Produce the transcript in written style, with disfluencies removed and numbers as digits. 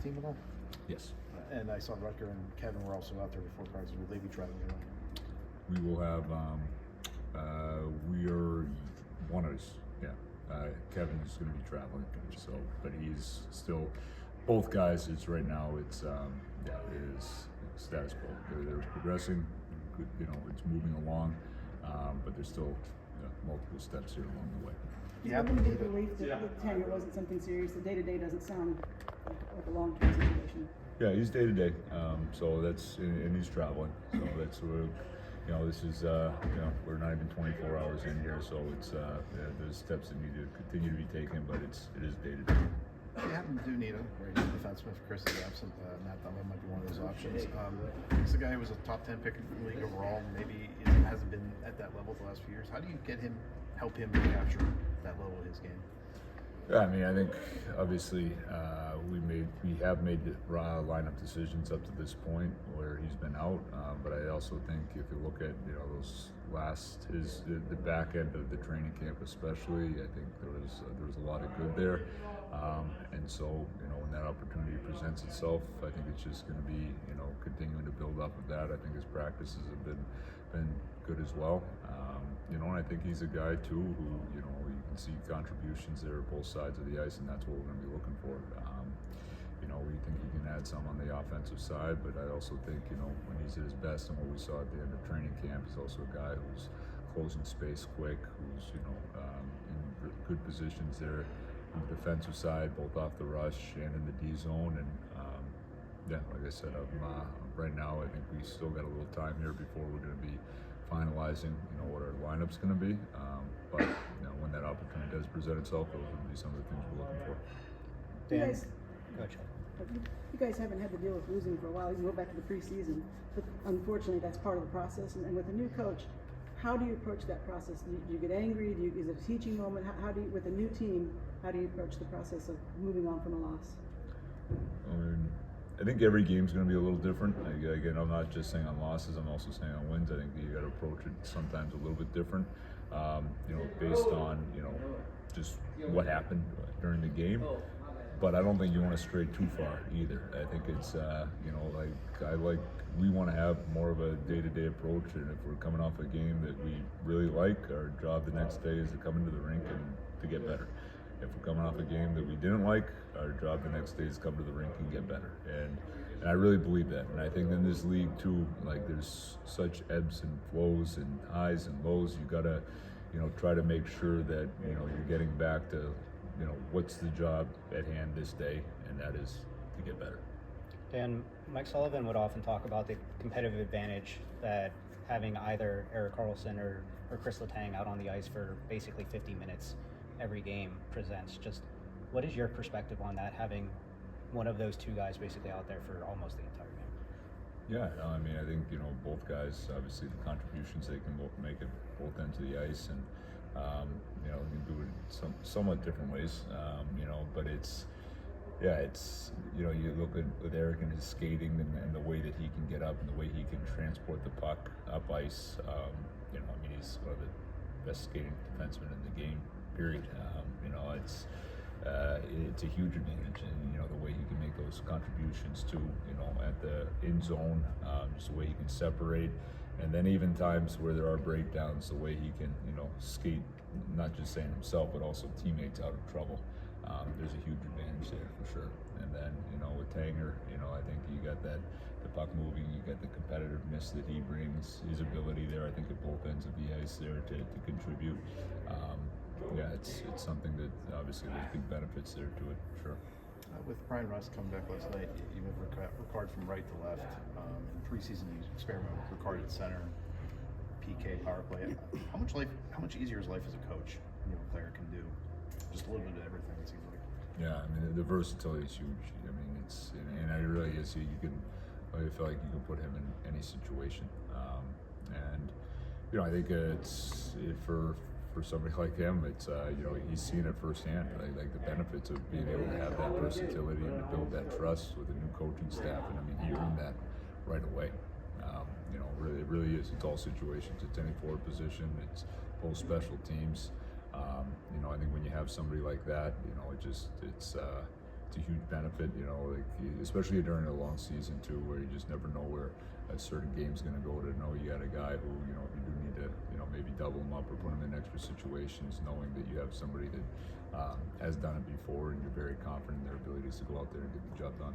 team at all? Yes. And I saw Rutger and Kevin were also out there before practice. Will they be traveling around? We will have, we are one of us, yeah. Kevin is going to be traveling, so, but he's still, both guys, it's right now, it's, yeah, it is status quo. They're progressing, good, you know, it's moving along, but there's still multiple steps here along the way. Yeah, I'm going to believe that the tenure wasn't something serious. The day-to-day doesn't sound like a long-term situation. Yeah, he's day-to-day, so that's, and he's traveling, so that's where, you know, this is, you know, we're not even 24 hours in here, so it's, there's steps that need to continue to be taken, but it is day-to-day. You happen to do need a right defenseman if Chris is absent. Matt Dunlap might be one of those options. He's a guy who was a top 10 pick in the league overall. Maybe hasn't been at that level the last few years. How do you help him capture that level of his game? Yeah, I mean, I think obviously we have made the lineup decisions up to this point where he's been out, but I also think if you look at those the back end of the training camp especially, I think there was a lot of good there, and so when that opportunity presents itself, I think it's just going to be continuing to build up of that. I think his practices have been good as well, and I think he's a guy too who you can see contributions there both sides of the ice, and that's what we're going to be looking for. We think he can add some on the offensive side, but I also think when he's at his best and what we saw at the end of training camp, he's also a guy who's closing space quick, who's in good positions there on the defensive side, both off the rush and in the D zone. And yeah, like I said, right now I think we still got a little time here before we're going to be finalizing what our lineup's going to be. But when that opportunity does present itself, those will be some of the things we're looking for. Dan, go ahead. You guys haven't had to deal with losing for a while. You can go back to the preseason, but unfortunately, that's part of the process. And with a new coach, how do you approach that process? Do you get angry? Is it a teaching moment? How do you, with a new team, how do you approach the process of moving on from a loss? I think every game's going to be a little different. Again, I'm not just saying on losses, I'm also saying on wins. I think you got to approach it sometimes a little bit different, based on, just what happened during the game. But I don't think you want to stray too far either. I think it's, we want to have more of a day-to-day approach, and if we're coming off a game that we really like, our job the next day is to come into the rink and to get better. If we're coming off a game that we didn't like, our job the next day is to come to the rink and get better. And I really believe that. And I think in this league too, there's such ebbs and flows and highs and lows. You gotta, try to make sure that you're getting back to, what's the job at hand this day, and that is to get better. Dan, Mike Sullivan would often talk about the competitive advantage that having either Erik Karlsson or Chris Letang out on the ice for basically 50 minutes every game presents. Just what is your perspective on that, having one of those two guys basically out there for almost the entire game? Yeah, I mean, I think both guys, obviously the contributions they can both make at both ends of the ice, and we can do it somewhat different ways, but it's you look at with Erik and his skating and the way that he can get up and the way he can transport the puck up ice. He's one of the best skating defensemen in the game, period. It's a huge advantage, and the way he can make those contributions too, at the in zone, just the way he can separate, and then even times where there are breakdowns, the way he can skate, not just saying himself but also teammates out of trouble. There's a huge advantage there for sure. And then with Tanger, I think you got the puck moving, you got the competitiveness that he brings, his ability there, I think at both ends of the ice there to contribute. It's something that obviously there's big benefits there to it, sure. With Brian Rust coming back last night, you moved Ricard from right to left. In preseason, you experimented with Ricard at center, PK, power play. How much easier is life as a coach when a player can do just a little bit of everything, it seems like? Yeah, I mean, the versatility is huge. I mean, and it really is. I feel like you can put him in any situation. And I think for somebody like him, it's he's seen it firsthand. Like the benefits of being able to have that versatility and to build that trust with a new coaching staff. And I mean, he earned that right away. It really is. It's all situations. It's any forward position. It's both special teams. I think when you have somebody like that, it's a huge benefit, you know, like especially during a long season too, where you just never know where a certain game's going to go. To know you got a guy who, you know, if you do need to, you know, maybe double him up or put him in extra situations, knowing that you have somebody that has done it before, and you're very confident in their abilities to go out there and get the job done.